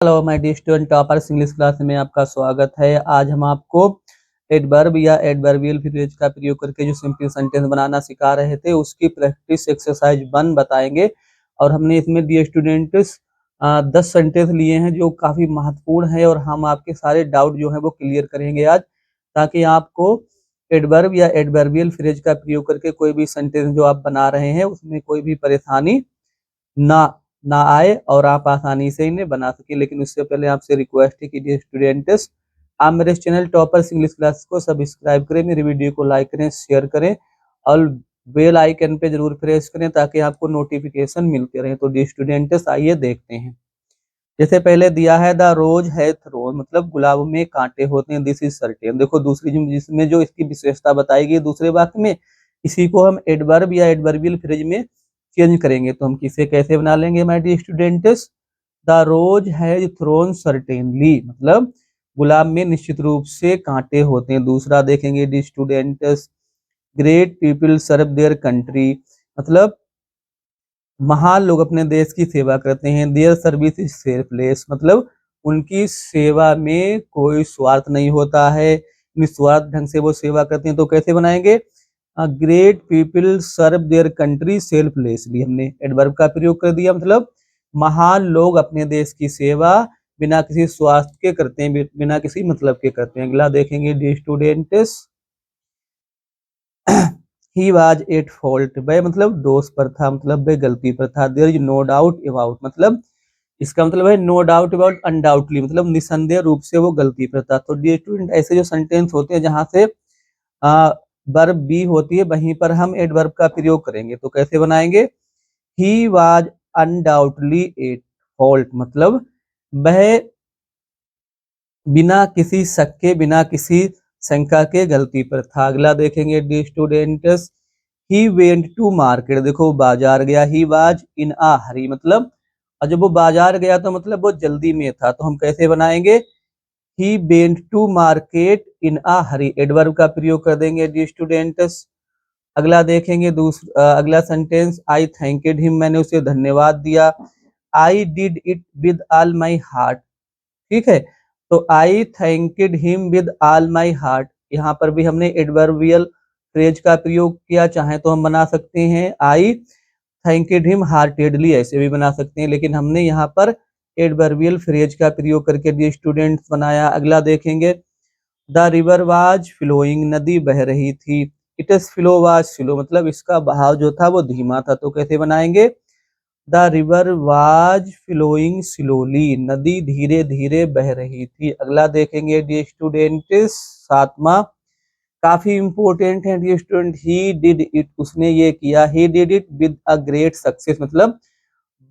Hello my dear student toppers English class में आपका स्वागत है। आज हम आपको एडवर्ब या एडवर्बियल फ्रेज का प्रयोग करके जो सिंपल सेंटेंस बनाना सिखा रहे थे उसकी प्रैक्टिस एक्सरसाइज 1 बताएंगे। और हमने इसमें डियर स्टूडेंट्स 10 सेंटेंस लिए हैं जो काफ़ी महत्वपूर्ण है और हम आपके सारे डाउट जो है वो क्लियर करेंगे आज, ताकि आपको एडवर्ब या एडवर्बियल फ्रेज का प्रयोग करके कोई भी सेंटेंस जो आप बना रहे हैं उसमें कोई भी परेशानी ना आए और आप आसानी से इन्हें बना सके। लेकिन उससे पहले आपसे रिक्वेस्ट है कि डियर स्टूडेंट्स, आप मेरे चैनल टॉपर्स इंग्लिश क्लास को सब्सक्राइब करें, मेरी वीडियो को लाइक करें, शेयर करें और बेल आइकन पे जरूर प्रेस करें ताकि आपको नोटिफिकेशन मिलते रहे। तो डियर स्टूडेंट्स आइए देखते हैं। जैसे पहले दिया है द रोज है थ्रोन, मतलब गुलाब में कांटे होते हैं, दिस इज सर्टेन। देखो दूसरी जिसमें जो इसकी विशेषता बताई गई दूसरे वाक्य में, इसी को हम एडवर्ब या एडवर्बियल फ्रेज में चेंज करेंगे। तो हम किसे कैसे बना लेंगे my dear students? The rose has thorn certainly, मतलब गुलाब में निश्चित रूप से कांटे होते हैं। दूसरा देखेंगे dear students, great people serve their country, मतलब महान लोग अपने देश की सेवा करते हैं। देयर सर्विस इज सेल्फलेस, मतलब उनकी सेवा में कोई स्वार्थ नहीं होता है, निस्वार्थ ढंग से वो सेवा करते हैं। तो कैसे बनाएंगे? Great people serve their country selflessly, हमने एडवर्ब का प्रयोग कर दिया, मतलब महान लोग अपने देश की सेवा बिना किसी स्वार्थ के करते हैं, बिना किसी मतलब के करते हैं। अगला देखेंगे dear students, he was at fault, वह मतलब दोष पर था, मतलब वह गलती पर था। There is no doubt about, मतलब इसका मतलब है नो डाउट अबाउट अनडाउटली, मतलब निसंदेह रूप से वो गलती पर था। तो डियर स्टूडेंट ऐसे जो सेंटेंस होते हैं जहां से वर्ब बी होती है वहीं पर हम एडवर्ब का प्रयोग करेंगे। तो कैसे बनाएंगे? He was undoubtedly at fault, मतलब वह बिना किसी शक के, बिना किसी शंका के गलती पर था। अगला देखेंगे dear students, he went to market, देखो बाजार गया। ही वाज इन आ हरी, मतलब और जब वो बाजार गया तो मतलब वो जल्दी में था। तो हम कैसे बनाएंगे? He went to market in a hurry, adverb का प्रयोग कर देंगे डियर स्टूडेंट्स। अगला देखेंगे अगला सेंटेंस, आई थैंकेड हिम, मैंने उसे धन्यवाद दिया। I did it with all my heart, ठीक है। तो I thanked him with all my heart, यहाँ पर भी हमने एडवर्बियल फ्रेज का प्रयोग किया। चाहे तो हम बना सकते हैं आई थैंकेड हिम हार्टेडली, ऐसे भी बना सकते हैं, लेकिन हमने यहाँ पर एडवर्बियल फ्रेज का प्रयोग करके डी स्टूडेंट्स बनाया। अगला देखेंगे, द रिवर वाज फ्लोइंग, नदी बह रही थी। It is flow was slow, मतलब इसका बहाव जो था वो धीमा था। तो कैसे बनाएंगे? The river was flowing slowly, नदी धीरे धीरे बह रही थी। अगला देखेंगे डियर स्टूडेंट्स, सातवां काफी इंपॉर्टेंट है dear student, he did it, उसने ये किया। He did it with a great success, मतलब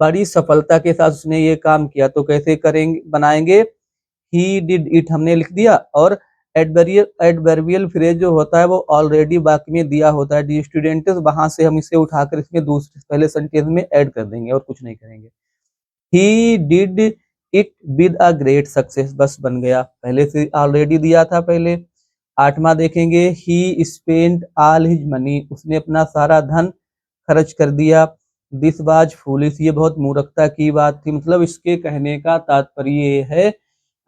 बड़ी सफलता के साथ उसने ये काम किया। तो कैसे करेंगे बनाएंगे? ही डिड इट हमने लिख दिया, और एडवर्बियल फ्रेज जो होता है वो ऑलरेडी वाक्य में दिया होता है डियर स्टूडेंट्स, वहां से हम इसे उठाकर इसमें दूसरे पहले सेंटेंस में ऐड कर देंगे और कुछ नहीं करेंगे। ही did it with a great success, बस बन गया, पहले से ऑलरेडी दिया था पहले। आठवां देखेंगे, ही स्पेंट ऑल हिज मनी, उसने अपना सारा धन खर्च कर दिया। दिस वाज फूलिश, ये बहुत मूर्खता की बात थी, मतलब इसके कहने का तात्पर्य ये है,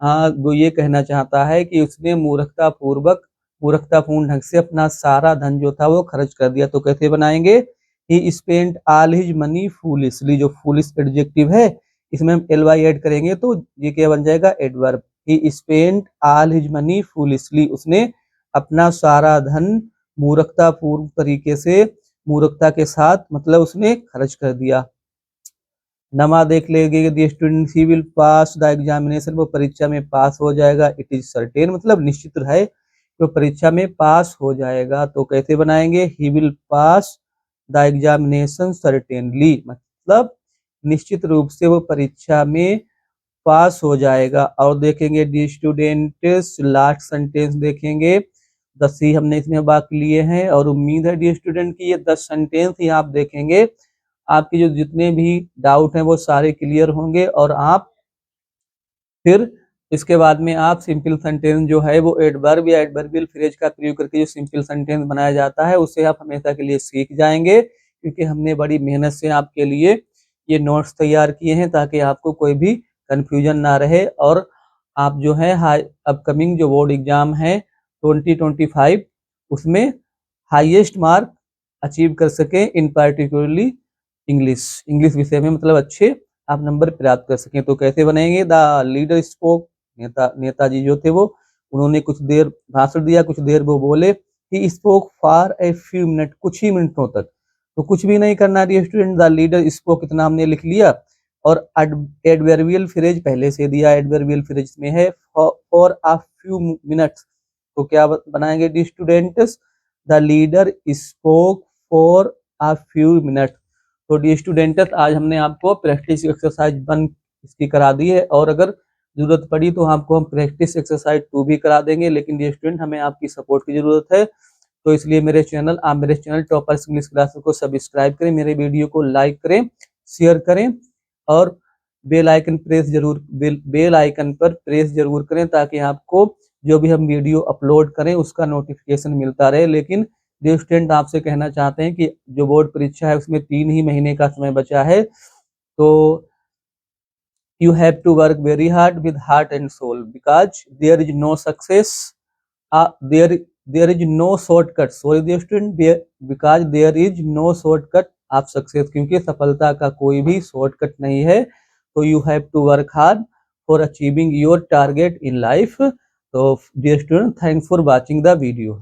वो ये कहना चाहता है कि उसने मूर्खतापूर्ण ढंग से अपना सारा धन जो था वो खर्च कर दिया। तो कैसे बनाएंगे? ही spent all his money foolishly, जो फूलिश एडजेक्टिव है इसमें हम एल वाई ऐड करेंगे तो ये क्या बन जाएगा? एडवर्ब। ही spent all his money foolishly, उसने अपना सारा धन मूर्खतापूर्ण तरीके से, मूर्खता के साथ, मतलब उसने खर्च कर दिया। नमा देख लेंगे, the student he will pass the examination, वो परीक्षा में पास हो जाएगा। इट इज सर्टेन, मतलब निश्चित है वो परीक्षा में पास हो जाएगा। तो कैसे बनाएंगे? He will pass the examination certainly, मतलब निश्चित रूप से वो परीक्षा में पास हो जाएगा। और देखेंगे डी स्टूडेंट्स, लास्ट सेंटेंस देखेंगे, 10 ही हमने इसमें वाक्य लिए हैं और उम्मीद है डी स्टूडेंट की ये 10 सेंटेंस ही आप देखेंगे, आपके जो जितने भी डाउट हैं वो सारे क्लियर होंगे और आप फिर इसके बाद में आप सिंपल सेंटेंस जो है वो एडवर्ब या एडवर्बियल फ्रेज का प्रयोग करके जो सिंपल सेंटेंस बनाया जाता है उससे आप हमेशा के लिए सीख जाएंगे, क्योंकि हमने बड़ी मेहनत से आपके लिए ये नोट्स तैयार किए हैं ताकि आपको कोई भी कंफ्यूजन ना रहे और आप जो है अपकमिंग जो बोर्ड एग्जाम है 2025 उसमें हाईएस्ट मार्क अचीव कर सकें, इन पार्टिकुलरली इंग्लिश विषय में, मतलब अच्छे आप नंबर प्राप्त कर सकें। तो कैसे बनेंगे? द लीडर स्पोक, नेताजी जो थे वो उन्होंने कुछ देर भाषण दिया, कुछ देर वो बोले। He spoke for a few minute, कुछ ही मिनटों तक। तो कुछ भी नहीं करना है स्टूडेंट, द लीडर स्पोक इतना हमने लिख लिया और एडवर्बियल फ्रेज पहले से दिया, एडवर्बियल फ्रेज में है फॉर अ फ्यू मिनट्स। तो क्या बनाएंगे D students? The leader spoke for a few minute. तो डी स्टूडेंट्स आज हमने आपको प्रैक्टिस एक्सरसाइज 1 इसकी करा दी है और अगर जरूरत पड़ी तो आपको हम प्रैक्टिस एक्सरसाइज 2 भी करा देंगे, लेकिन डी स्टूडेंट हमें आपकी सपोर्ट की जरूरत है। तो इसलिए आप मेरे चैनल टॉपर्स इंग्लिश क्लासेस को सब्सक्राइब करें, मेरे वीडियो को लाइक करें, शेयर करें और बेल आइकन पर प्रेस जरूर करें ताकि आपको जो भी हम वीडियो अपलोड करें उसका नोटिफिकेशन मिलता रहे। लेकिन जो स्टूडेंट आपसे कहना चाहते हैं कि जो बोर्ड परीक्षा है उसमें 3 ही महीने का समय बचा है, तो you have to work very hard with heart and soul because there is no success, there is no shortcut, sorry dear student, because there is no shortcut of success, क्योंकि सफलता का कोई भी शॉर्टकट नहीं है। तो you have to work hard for achieving your target in life। तो dear student, thanks for watching the video।